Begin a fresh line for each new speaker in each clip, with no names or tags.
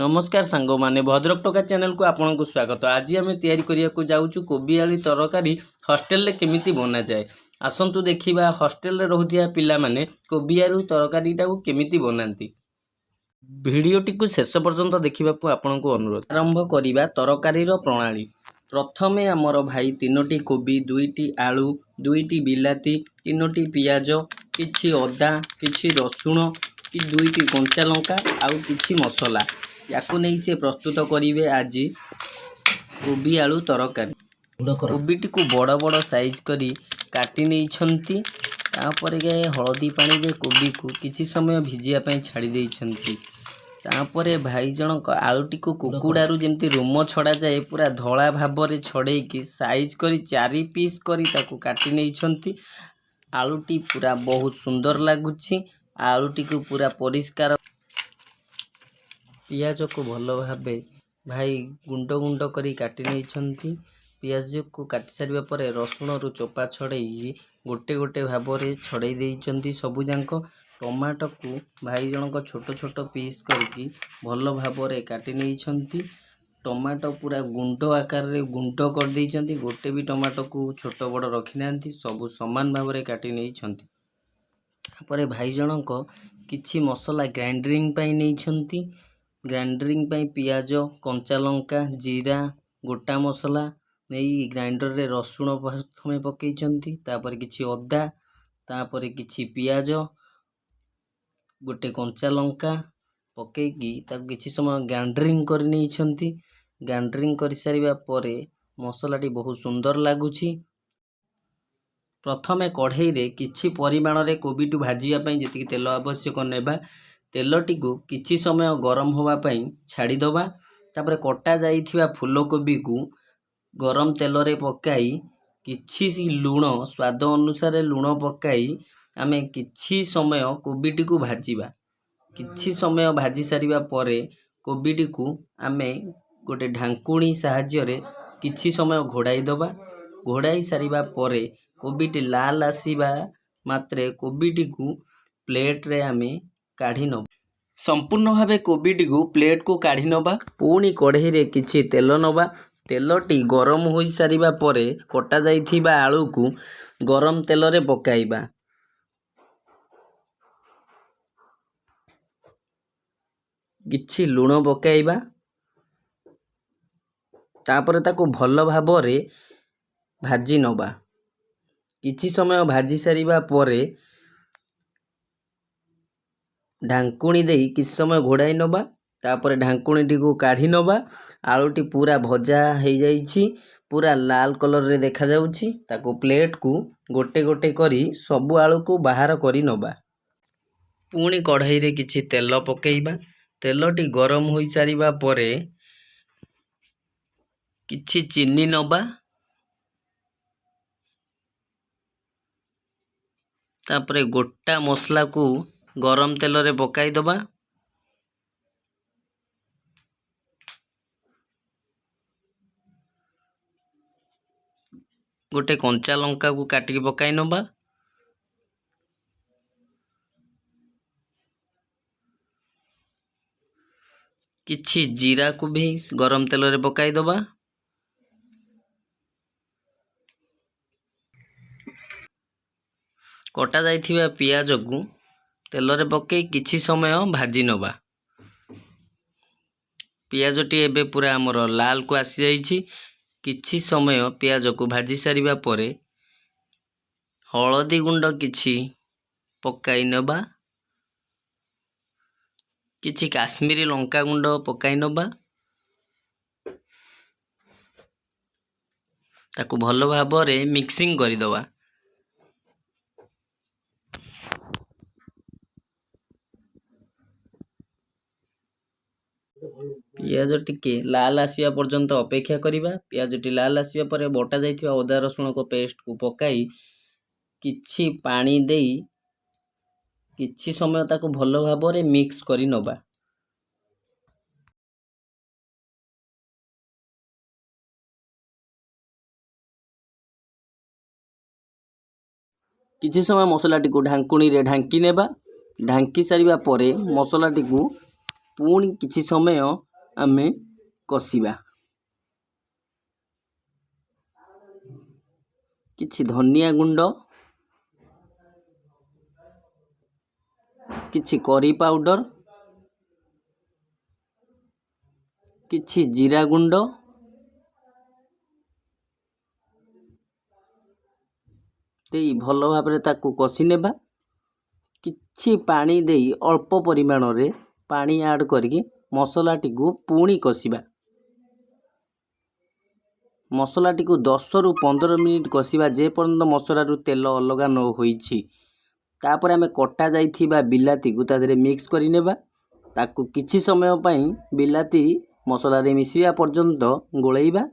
नमस्कार सांग माने भद्रक टोका चैनल को आपन को स्वागत। आज आम तैयारी करिया जाऊँ कोबी आलू तरकारी हॉस्टेल रे केमिति बना जाए। आसंतु देखिबा हॉस्टेल रे रहुथिया पिला माने कोबी आलू तरकारी टाको केमिति बनाती। भिडियोटी को शेष पर्यंत देखा आपन को अनुरोध। आरंभ करिबा तरकारी रो प्रणाली। प्रथमे आमर भाई 3टी कोबी 2टी आलू 2टी बिलाती 3टी पियाज किछि अदा किछि रसुण कि 2टी कंचा लंका आउ किछि मसला याकू नहीं से प्रस्तुत करेंगे। आज कोबी आलू तरकारी कोबीटी को बड़ बड़ साइज करी काटी नहीं हलदी पानी रे कोबी को किछि समय भिजिया छाड़ी देइछंती। तापरे भाई जनक आलूटी को कुकुड़ारू जमती रोम छड़ा जाए पूरा धला भाव में छड़ेकी साइज करी 4 पीस करी ताकू काटी नहीं। आलूटी पूरा बहुत सुंदर लगुच। आलूटी को पूरा परिष्कार पियाज को भल भाव भाई गुंड गुंड करी काटी नहीं। पियाज को काटी सारिबा परे रसुण रु चोपा छड़े गोटे गोटे भाव में छड़े देइछंती सबु जांक। टमाटो को भाई जनक छोट छोट पीस करके भल भाव में काटी नहीं। टमाटो पूरा गुंड आकार रे गुंड कर देइछंती। गोटे भी टमाटो को छोट बड़ रखी ना सबु समान भाव में काटी नहीं। तापर भाई जनक किछि मसला ग्राइंडिंग पाई नहीं। ग्राइंडिंग पाई पियाज कंचा लंका जीरा गोटा मसला नहीं ग्राइंडर रे रसुण प्रथमे पकईचंती। तापर किछि अदा तापर किछि पियाज गोटे कंचा लंका पकईकी ताको किछि समय ग्राइंडिंग कर नहीं। ग्राइंडिंग कर सारिबा परे मसलाटी बहुत सुंदर लगुची। प्रथमे कढ़ई रे किछि परिमाण रे कोबीटू भाजिया पई जतिक तेल आवश्यक नेबा। तेलटी को किछि समय गरम होवा पई छाड़ी दबा। तापर कटा जाइथिबा फूलकोबी को गरम तेल रे पकाई किछि लूण स्वाद अनुसार लूण पकाई आमे किछि समय कोबीटी को भाजिबा। किछि समय भाजी सारिबा परे कोबीटी को आमे गोटे ढांकुणी साहाय्य रे किछि समय घोड़ाई दबा। घोड़ाई सारिबा परे कोबीटी लाल आसीबा मात्रे कोबीटी को प्लेट रे आमे काढ़ी नब। संपूर्ण भावे कोबीटी को प्लेट को काढ़ी नबा। पुणी कढ़ई रे किछि तेल नबा। तेलटी गरम हो सारिबा परे कटा जाइथिबा आलू को गरम तेल रे पकाइबा। किछि लूण पकाइबा। तापर ताको भल भाव रे भाजी नबा। किछि समय भाजी सारिबा परे ढांकुणी देई किछि समय घोड़ाई नबा। तापर ढांकुणी को काढ़ी नबा। आलूटी पूरा भजा हो जाइछि पूरा लाल कलर रे देखा जाउछि। ताको प्लेट को गोटे गोटे करी सबु आलू को बाहर करी नबा। पुणी कढ़ई रे किछि तेल पकेइबा। तेलटी गरम हो सारिबा परे किछि चीनी नबा। तापरे गोटा मसला को गरम तेल रे पकाई दबा। गोटे कंचा लंका को काटिकी पकाई नबा। किछि जीरा को भी गरम तेल रे पकाई दबा। कटा जाइथिबा पियाज को तेल रे पकई किछि समय भाजी नबा। पियाजटी एबे पूरा हमर लाल को आसी जाइछि। किछि समय पियाज को भाजी सारिबा परे हळदी गुंड किछि पकाई नबा। किछि काश्मीरी लंका गुंड पकाई नबा। ताकू भल भाव रे मिक्सिंग करि दबा। पियाज टिके लाल आसिया पर्यंत अपेक्षा करिबा। पियाजटी लाल आसिया परे बटा जाइथिबा अदा रसुण को पेस्ट को पकाई किछि पानी देई किछि समय ताको भल भाव रे मिक्स करि नबा। किछि समय मसलाटी को ढांकुणी रे ढांकी नेबा। ढांकी सारिबा परे मसलाटी को पुणी किछि समय आमे कषिबा। किछि धनिया गुंड, किछि करी पाउडर, किछि जीरा गुंड, देई भल भाबरे ताकू कषि नेबा। किछि पानी देई अल्प परिमाण रे पानी ऐड करके मसलाटी को पुणी कषिबा। मसलाटी को 10 रु 15 मिनिट कषिबा जे पर्यंत मसला रु तेल अलगा न होईछि। तापर आमे कटा जाइथिबा बिलाती को तादरे मिक्स करि नेबा। ताकू किछि समय पई बिलाती मसला रे मिसिया पर्यंत गोळेइबा।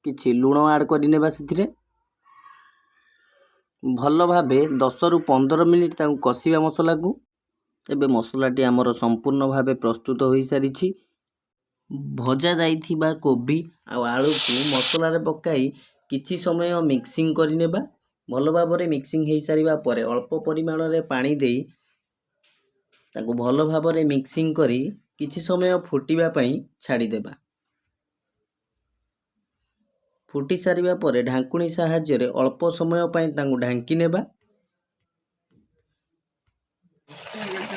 किछि लूण ऐड करि नेबा सेथिरे भल भाबे 10 रु 15 मिनिट ताकू कषिबा मसला को। एबे मसलाटी आमर संपूर्ण भाबे प्रस्तुत होई सारिछि। भजा जाइथिबा कोबी आ आलू को मसला रे पकाई किछि समय मिक्सिंग करि नेबा। भल भाबरे मिक्सिंग हेई सारिबा परे अल्प परिमाण रे पानी देई ताकू भल भाबरे मिक्सिंग करी किछि समय फुटिबा पई छाडी देबा। फुटी सारिबा परे ढांकुणी साहाय्य रे अल्प समय पई ताकू ढांकी नेबा।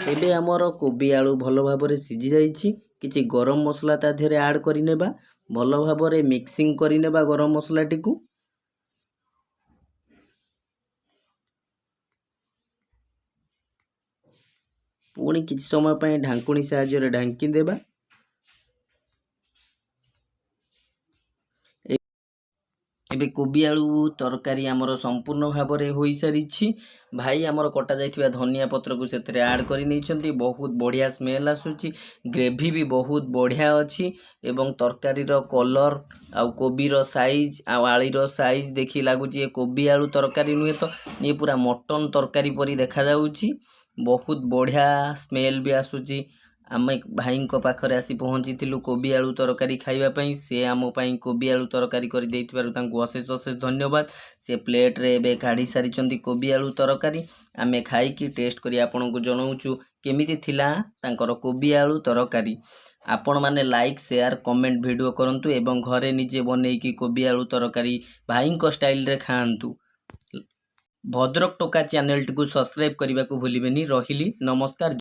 एबे आमर कोबी आलू भल भाबरे सिझी जाइछि। किछि गरम मसला ता धेरे ऐड करि नेबा। भल भाबरे मिक्सिंग करि नेबा गरम मसलाटी को। पुणी किछि समय पई ढांकुणी साहाय्य रे ढांकी देबा। एबे कोबी आलू तरकारी आमर संपूर्ण भाबरे होई सारिछि। भाई आमर कटा जाइथिबा धनिया पत्र को सेतरे ऐड करि नैछंती। बहुत बढ़िया स्मेल आसुछि। ग्रेवी भी बहुत बढ़िया अछि एवं तरकारी रो कलर आ कोबी रो साइज आ आली रो साइज देखि लागुछि ए कोबी आलू तरकारी नुहे तो ये पूरा मटन तरकारी परी देखा जाउछि। बहुत बढ़िया स्मेल भी आसुछि। आमे भाई को पाखरे आसी पहुंचीथिलु कोबी आलू तरकारी खाइबा पई। से आमो पई कोबी आलू तरकारी करि देइथिबारु तांको अशेष अशेष धन्यवाद। से प्लेट रे बे काढी सारिचंती कोबी आलू तरकारी। आमे खाई की टेस्ट करी आपन को जणाउछु केमिति थिला तांकर कोबी आलू तरकारी। आपण माने लाइक शेयर कमेंट वीडियो करंतु एवं घरे निजे बनै की कोबी आलू तरकारी भाई को स्टाइल रे खांतु। भद्रक टोका चैनल टी को सब्सक्राइब करबा को भूलिबेनी। रहिली नमस्कार।